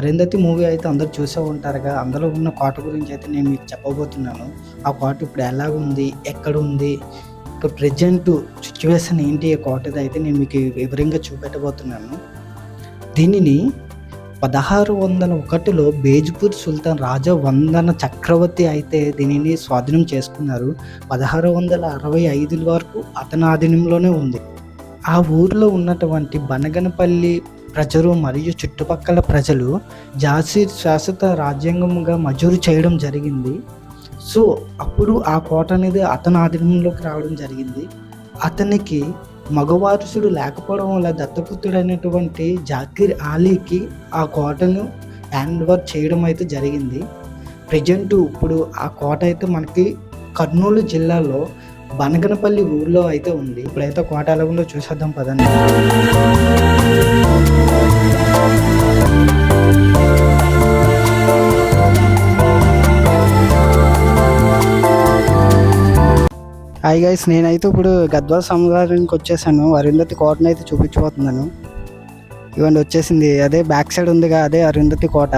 Arundhati movie అయితే అందరూ చూసే ఉంటారుగా. అందులో ఉన్న కోట గురించి అయితే నేను మీకు చెప్పబోతున్నాను. ఆ కోట ఇప్పుడు ఎలాగుంది? ఎక్కడుంది? ఇప్పుడు ప్రెజెంట్ సిట్యుయేషన్ ఏంటి? ఆ కోటది అయితే నేను మీకు వివరంగా చూపెట్టబోతున్నాను. దీనిని 1601లో బేజ్పూర్ సుల్తాన్ రాజా వందన చక్రవర్తి అయితే దీనిని స్వాధీనం చేసుకున్నారు. 1665 వరకు అతని ఆధీనంలోనే ఉంది. ఆ ఊర్లో ఉన్నటువంటి బనగనపల్లి ప్రజలు మరియు చుట్టుపక్కల ప్రజలు ఝాన్సీ శాశ్వత రాజ్యాంగంగా మంజూరు చేయడం జరిగింది. సో అప్పుడు ఆ కోట అనేది అతని ఆధీనంలోకి రావడం జరిగింది. అతనికి మగవారసుడు లేకపోవడం వల్ల దత్తపుత్రుడైనటువంటి జాకీర్ ఆలీకి ఆ కోటను హ్యాండ్ ఓవర్ చేయడం అయితే జరిగింది. ప్రజెంట్ ఇప్పుడు ఆ కోట అయితే మనకి కర్నూలు జిల్లాలో బనగనపల్లి ఊర్లో అయితే ఉంది. ఇప్పుడైతే కోట ఎలా ఉందో చూసేద్దాం పదండి. హాయ్ గైస్, నేనైతే ఇప్పుడు గద్వాల సముదాయానికి వచ్చేసాను. అరుంధతి కోటను అయితే చూపించబోతున్నాను. ఇవన్నీ వచ్చేసింది. అదే బ్యాక్ సైడ్ ఉందిగా, అదే అరుంధతి కోట.